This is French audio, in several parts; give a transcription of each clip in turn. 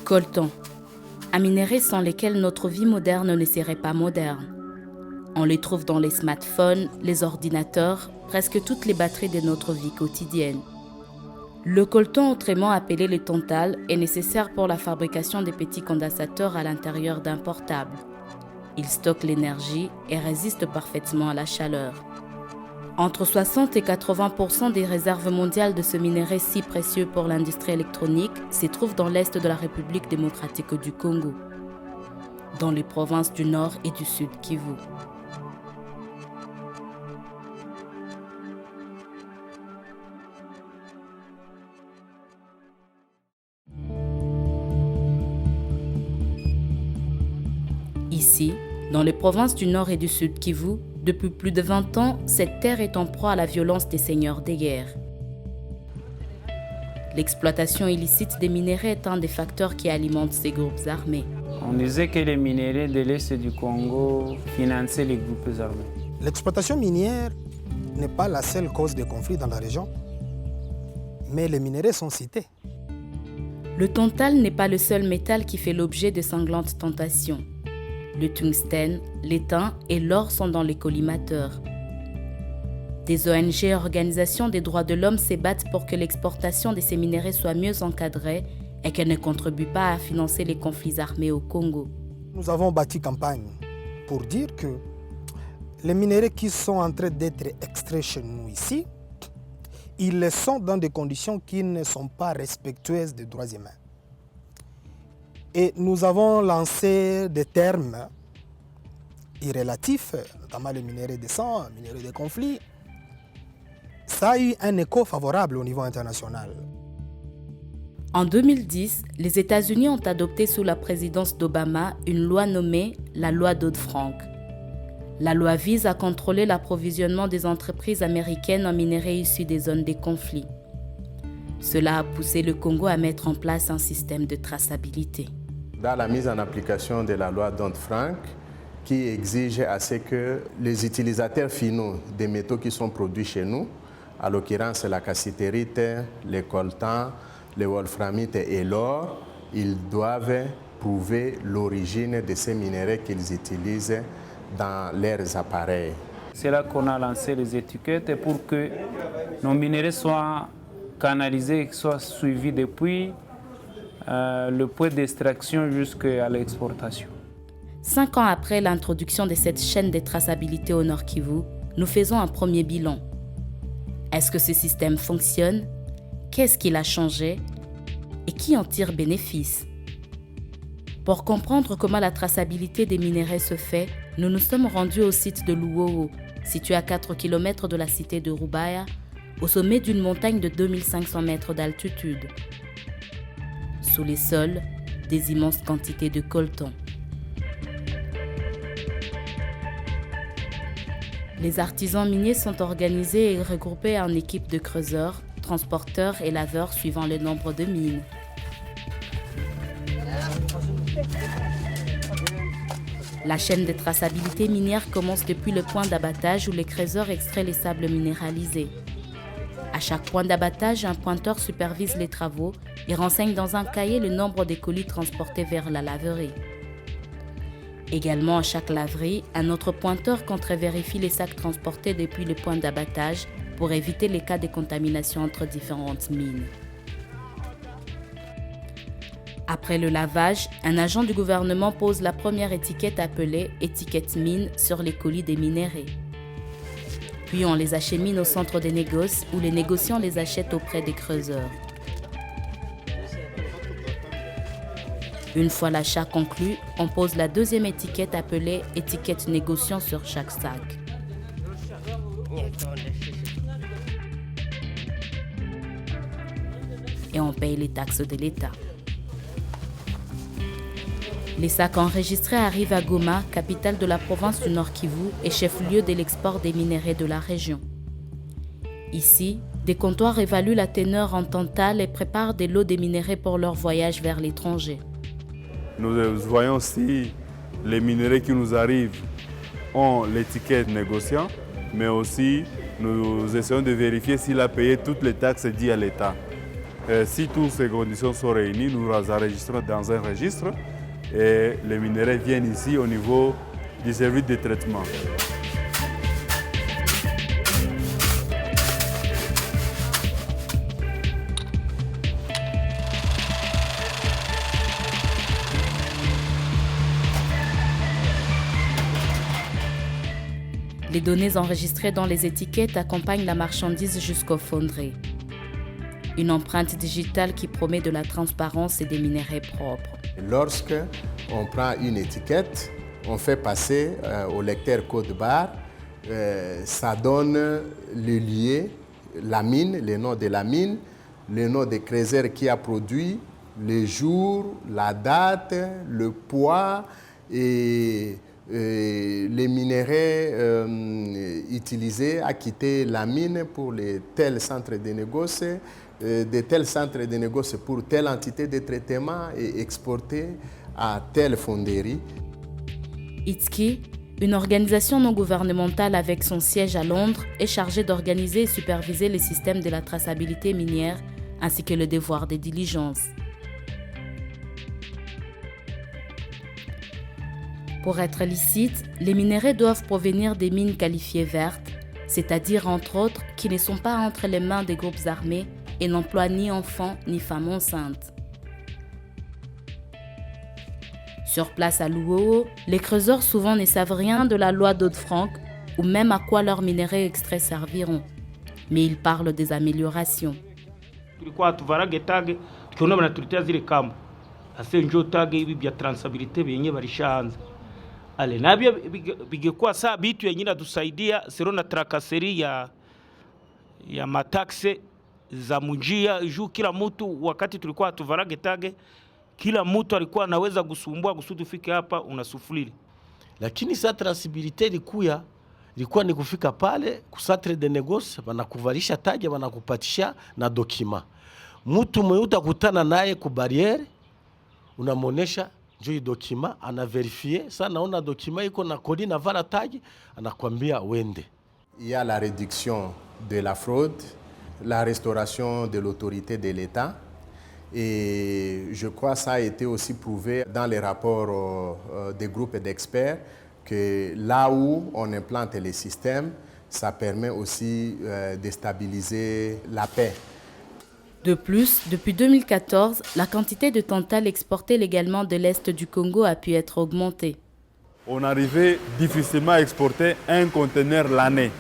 Coltan, un minerai sans lequel notre vie moderne ne serait pas moderne. On les trouve dans les smartphones, les ordinateurs, presque toutes les batteries de notre vie quotidienne. Le coltan, autrement appelé le tantal, est nécessaire pour la fabrication des petits condensateurs à l'intérieur d'un portable. Il stocke l'énergie et résiste parfaitement à la chaleur. Entre 60 et 80% des réserves mondiales de ce minerai si précieux pour l'industrie électronique se trouvent dans l'est de la République démocratique du Congo, dans les provinces du Nord et du Sud Kivu. Ici, dans les provinces du Nord et du Sud Kivu, depuis plus de 20 ans, cette terre est en proie à la violence des seigneurs des guerres. L'exploitation illicite des minéraux est un des facteurs qui alimentent ces groupes armés. On disait que les minéraux de l'Est du Congo finançaient les groupes armés. L'exploitation minière n'est pas la seule cause de conflits dans la région, mais les minéraux sont cités. Le tantal n'est pas le seul métal qui fait l'objet de sanglantes tentations. Le tungstène, l'étain et l'or sont dans les collimateurs. Des ONG et organisations des droits de l'homme se battent pour que l'exportation de ces minéraux soit mieux encadrée et qu'elle ne contribue pas à financer les conflits armés au Congo. Nous avons bâti campagne pour dire que les minéraux qui sont en train d'être extraits chez nous ici, ils le sont dans des conditions qui ne sont pas respectueuses des droits humains. Et nous avons lancé des termes irrélatifs, notamment les minéraux de sang, les minéraux de conflit. Ça a eu un écho favorable au niveau international. En 2010, les États-Unis ont adopté sous la présidence d'Obama une loi nommée la loi Dodd-Frank. La loi vise à contrôler l'approvisionnement des entreprises américaines en minéraux issus des zones de conflit. Cela a poussé le Congo à mettre en place un système de traçabilité. Dans la mise en application de la loi Dodd-Frank, qui exige à ce que les utilisateurs finaux des métaux qui sont produits chez nous, à l'occurrence la cassitérite, le coltan, le wolframite et l'or, ils doivent prouver l'origine de ces minéraux qu'ils utilisent dans leurs appareils. C'est là qu'on a lancé les étiquettes pour que nos minéraux soient canalisés, soient suivis depuis le point d'extraction jusqu'à l'exportation. 5 ans après l'introduction de cette chaîne de traçabilité au Nord Kivu, nous faisons un premier bilan. Est-ce que ce système fonctionne? Qu'est-ce qu'il a changé? Et qui en tire bénéfice? Pour comprendre comment la traçabilité des minéraux se fait, nous nous sommes rendus au site de Luoho, situé à 4 km de la cité de Rubaya, au sommet d'une montagne de 2500 mètres d'altitude. Sous les sols, des immenses quantités de coltan. Les artisans miniers sont organisés et regroupés en équipes de creuseurs, transporteurs et laveurs suivant le nombre de mines. La chaîne de traçabilité minière commence depuis le point d'abattage où les creuseurs extraient les sables minéralisés. À chaque point d'abattage, un pointeur supervise les travaux et renseigne dans un cahier le nombre de colis transportés vers la laverie. Également, à chaque laverie, un autre pointeur contre-vérifie les sacs transportés depuis le point d'abattage pour éviter les cas de contamination entre différentes mines. Après le lavage, un agent du gouvernement pose la première étiquette appelée « étiquette mine » sur les colis des minéraux. Puis on les achemine au centre des négoces où les négociants les achètent auprès des creuseurs. Une fois l'achat conclu, on pose la deuxième étiquette appelée « étiquette négociant » sur chaque sac. Et on paye les taxes de l'État. Les sacs enregistrés arrivent à Goma, capitale de la province du Nord Kivu et chef-lieu de l'export des minéraux de la région. Ici, des comptoirs évaluent la teneur en tantal et préparent des lots de minéraux pour leur voyage vers l'étranger. Nous voyons si les minéraux qui nous arrivent ont l'étiquette négociant, mais aussi nous essayons de vérifier s'il a payé toutes les taxes dues à l'État. Si toutes ces conditions sont réunies, nous les enregistrons dans un registre et les minerais viennent ici au niveau du service de traitement. Les données enregistrées dans les étiquettes accompagnent la marchandise jusqu'aux fonderies. Une empreinte digitale qui promet de la transparence et des minerais propres. Lorsque on prend une étiquette, on fait passer au lecteur code barre, ça donne le lieu, la mine, le nom de la mine, le nom de Chrysler qui a produit, le jour, la date, le poids et les minéraux utilisés à quitter la mine pour les tels centres de négoce, de tels centres de négoce pour telle entité de traitement et exportés à telle fonderie. ITSKI, une organisation non gouvernementale avec son siège à Londres, est chargée d'organiser et superviser les systèmes de la traçabilité minière ainsi que le devoir des diligences. Pour être licites, les minerais doivent provenir des mines qualifiées vertes, c'est-à-dire entre autres qui ne sont pas entre les mains des groupes armés et n'emploient ni enfants ni femmes enceintes. Sur place à Luoho, les creuseurs souvent ne savent rien de la loi Dodd-Frank ou même à quoi leurs minerais extraits serviront. Mais ils parlent des améliorations. Ale nabyo bingekuwa saa bitu yenye inatusaidia sero na trakaseri ya mataxe za munjia juu kila mtu wakati tulikuwa tuvarage tage kila mtu alikuwa anaweza kusumbua kusudi ufike hapa unasufuri. Lakini sa traceability ilikuwa ni kufika pale ku centre de négoce banakuvalisha taji banakupatisha na dokima. Mtu mwenye utakutana naye ku barriere unamuonesha njoo dokima anaverifie sana naona dokima iko na kodi na vala tagi anakuambia wende. Il y a la réduction de la fraude, la restauration de l'autorité de l'État et je crois que ça a été aussi prouvé dans les rapports des groupes d'experts que là où on implante les systèmes, ça permet aussi de stabiliser la paix. De plus, depuis 2014, la quantité de tantale exportée légalement de l'Est du Congo a pu être augmentée. On arrivait difficilement à exporter un conteneur l'année.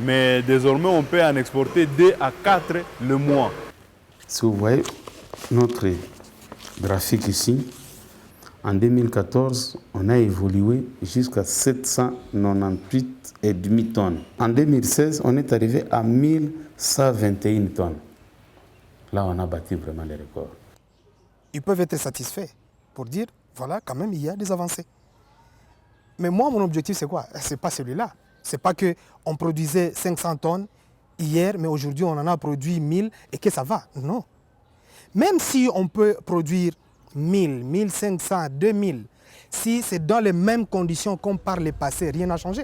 Mais désormais, on peut en exporter 2 à 4 le mois. Si vous voyez notre graphique ici, en 2014, on a évolué jusqu'à 798,5 tonnes. En 2016, on est arrivé à 1121 tonnes. Là, on a battu vraiment les records. Ils peuvent être satisfaits pour dire, voilà, quand même, il y a des avancées. Mais moi, mon objectif, c'est quoi? Ce n'est pas celui-là. Ce n'est pas qu'on produisait 500 tonnes hier, mais aujourd'hui, on en a produit 1000 et que ça va. Non. Même si on peut produire 1000, 1500, 2000, si c'est dans les mêmes conditions qu'on par le passé, rien n'a changé.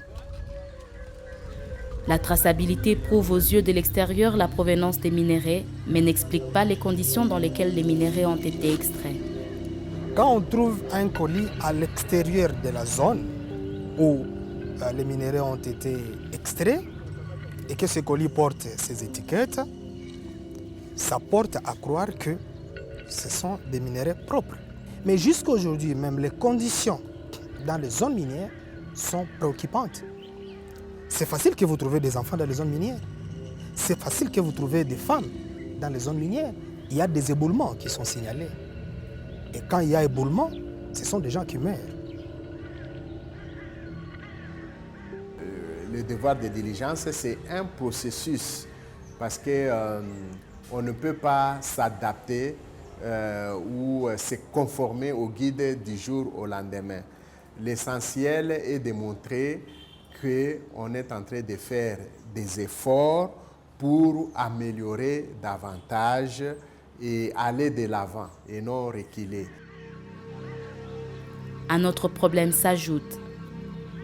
La traçabilité prouve aux yeux de l'extérieur la provenance des minéraux, mais n'explique pas les conditions dans lesquelles les minéraux ont été extraits. Quand on trouve un colis à l'extérieur de la zone où les minéraux ont été extraits et que ce colis porte ces étiquettes, ça porte à croire que ce sont des minéraux propres. Mais jusqu'à aujourd'hui, même les conditions dans les zones minières sont préoccupantes. C'est facile que vous trouvez des enfants dans les zones minières. C'est facile que vous trouvez des femmes dans les zones minières. Il y a des éboulements qui sont signalés. Et quand il y a éboulement, ce sont des gens qui meurent. Le devoir de diligence, c'est un processus parce qu'on ne peut pas s'adapter ou se conformer au guide du jour au lendemain. L'essentiel est de montrer qu'on est en train de faire des efforts pour améliorer davantage et aller de l'avant et non reculer. Un autre problème s'ajoute.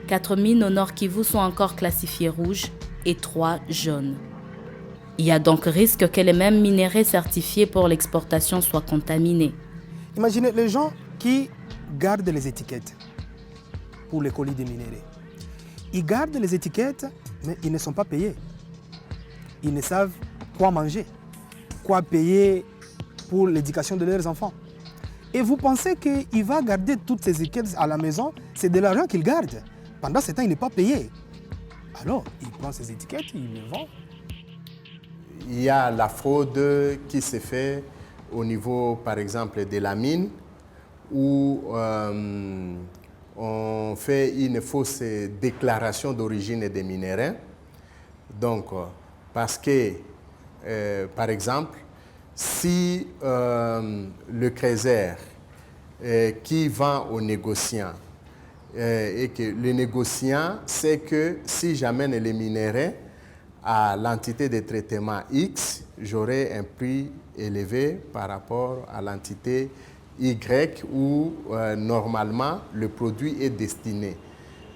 4 mines au Nord Kivu sont encore classifiées rouges et 3 jaunes. Il y a donc risque que les mêmes minerais certifiés pour l'exportation soient contaminés. Imaginez les gens qui gardent les étiquettes pour les colis de minerais. Ils gardent les étiquettes, mais ils ne sont pas payés. Ils ne savent quoi manger, quoi payer pour l'éducation de leurs enfants. Et vous pensez qu'il va garder toutes ces étiquettes à la maison, c'est de l'argent qu'il garde. Pendant ce temps, il n'est pas payé. Alors, il prend ces étiquettes, il les vend. Il y a la fraude qui se fait au niveau, par exemple, de la mine, où on fait une fausse déclaration d'origine des minéraux. Donc, parce que, par exemple, si le Créser qui vend aux négociants et que le négociant sait que si j'amène les minéraux à l'entité de traitement X, j'aurai un prix élevé par rapport à l'entité Y où normalement le produit est destiné.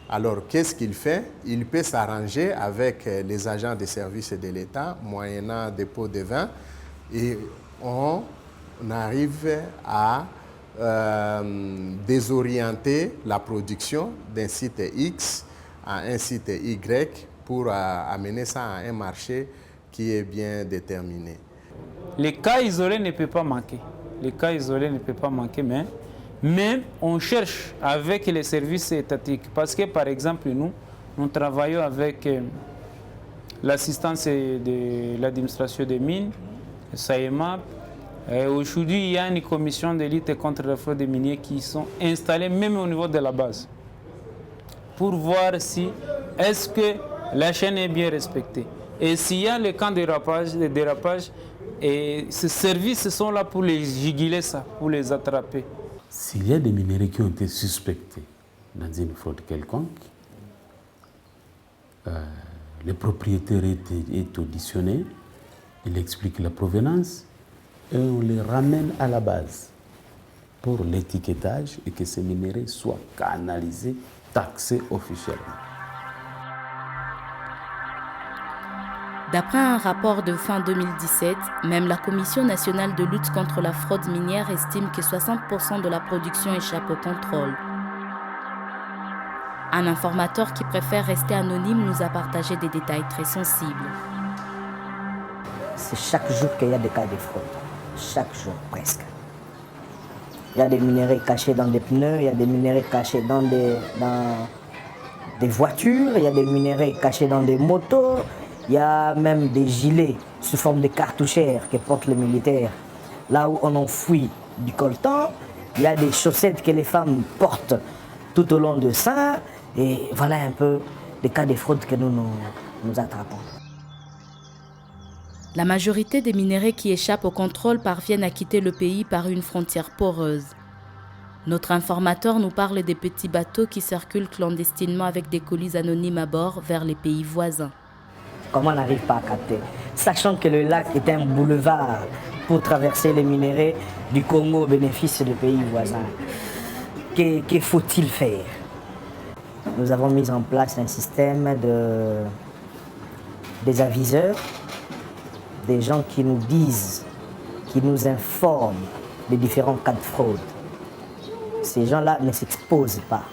Alors, qu'est-ce qu'il fait? Il peut s'arranger avec les agents de services de l'État, moyennant dépôt de vin, et on arrive à désorienter la production d'un site X à un site Y pour amener ça à un marché qui est bien déterminé. Les cas isolés ne peuvent pas manquer. Les cas isolés ne peuvent pas manquer, mais on cherche avec les services étatiques. Parce que, par exemple, nous travaillons avec l'assistance de l'administration des mines, SAEMAP. Aujourd'hui, il y a une commission de lutte contre la fraude des miniers qui sont installées même au niveau de la base pour voir si est-ce que la chaîne est bien respectée. Et s'il y a le camp de dérapage, et ces services sont là pour les juguler ça, pour les attraper. S'il y a des minéraux qui ont été suspectés dans une fraude quelconque, le propriétaire est auditionné, il explique la provenance et on les ramène à la base pour l'étiquetage et que ces minéraux soient canalisés, taxés officiellement. D'après un rapport de fin 2017, même la Commission nationale de lutte contre la fraude minière estime que 60% de la production échappe au contrôle. Un informateur qui préfère rester anonyme nous a partagé des détails très sensibles. C'est chaque jour qu'il y a des cas de fraude. Chaque jour, presque. Il y a des minéraux cachés dans des pneus, il y a des minéraux cachés dans des voitures, il y a des minéraux cachés dans des motos. Il y a même des gilets sous forme de cartouchères que portent les militaires. Là où on enfouit du coltan, il y a des chaussettes que les femmes portent tout au long de ça. Et voilà un peu les cas de fraude que nous attrapons. La majorité des minéraux qui échappent au contrôle parviennent à quitter le pays par une frontière poreuse. Notre informateur nous parle des petits bateaux qui circulent clandestinement avec des colis anonymes à bord vers les pays voisins. Comment on n'arrive pas à capter? Sachant que le lac est un boulevard pour traverser les minéraux du Congo au bénéfice des pays voisins. Que faut-il faire? Nous avons mis en place un système des aviseurs, des gens qui nous disent, qui nous informent des différents cas de fraude. Ces gens-là ne s'exposent pas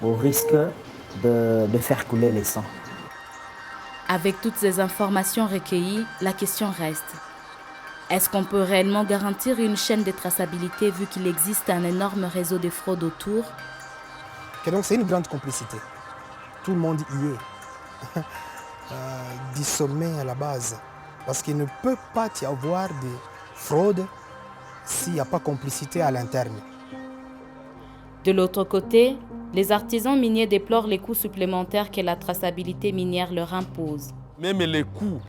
au risque de faire couler le sang. Avec toutes ces informations recueillies, la question reste. Est-ce qu'on peut réellement garantir une chaîne de traçabilité vu qu'il existe un énorme réseau de fraude autour? Et donc c'est une grande complicité. Tout le monde y est. Du sommet à la base. Parce qu'il ne peut pas y avoir de fraude s'il n'y a pas complicité à l'interne. De l'autre côté, les artisans miniers déplorent les coûts supplémentaires que la traçabilité minière leur impose. Même les coûts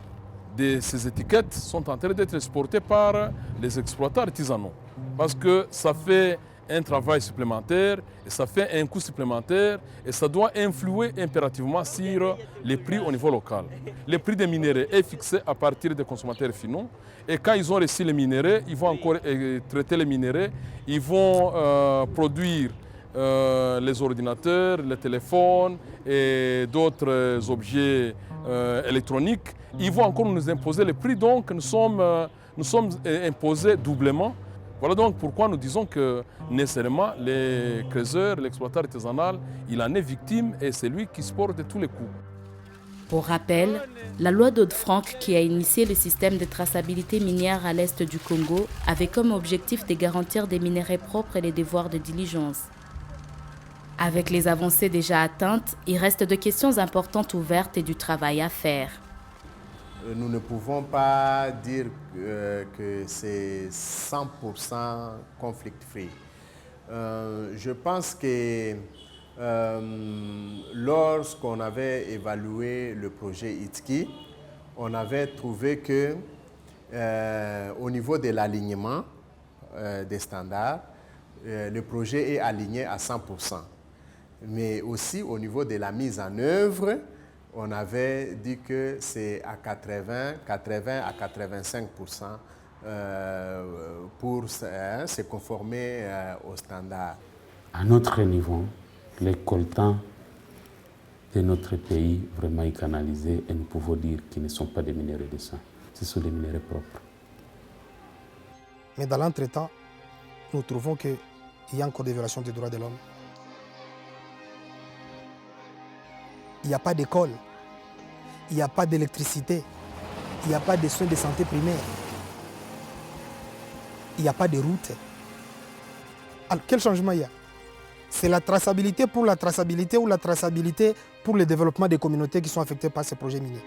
de ces étiquettes sont en train d'être exportés par les exploitants artisanaux. Parce que ça fait un travail supplémentaire, et ça fait un coût supplémentaire, et ça doit influer impérativement sur les prix au niveau local. Le prix des minéraux est fixé à partir des consommateurs finaux, et quand ils ont reçu les minéraux, ils vont encore traiter les minéraux, ils vont produire les ordinateurs, les téléphones et d'autres objets électroniques, ils vont encore nous imposer les prix, donc nous sommes imposés doublement. Voilà donc pourquoi nous disons que nécessairement les creuseurs, l'exploitant artisanal, il en est victime et c'est lui qui supporte tous les coûts. Pour rappel, la loi Dodd-Frank qui a initié le système de traçabilité minière à l'est du Congo avait comme objectif de garantir des minerais propres et les devoirs de diligence. Avec les avancées déjà atteintes, il reste de questions importantes ouvertes et du travail à faire. Nous ne pouvons pas dire que c'est 100% conflict-free. Je pense que lorsqu'on avait évalué le projet ITSKI, on avait trouvé que au niveau de l'alignement des standards, le projet est aligné à 100%. Mais aussi au niveau de la mise en œuvre, on avait dit que c'est à 80 à 85% pour se conformer aux standards. À notre niveau, les coltans de notre pays vraiment canalisés, et nous pouvons dire qu'ils ne sont pas des minéraux de sang, ce sont des minéraux propres. Mais dans l'entretemps, nous trouvons qu'il y a encore des violations des droits de l'homme. Il n'y a pas d'école, il n'y a pas d'électricité, il n'y a pas de soins de santé primaires, il n'y a pas de route. Alors, quel changement il y a? C'est la traçabilité pour la traçabilité ou la traçabilité pour le développement des communautés qui sont affectées par ces projets miniers?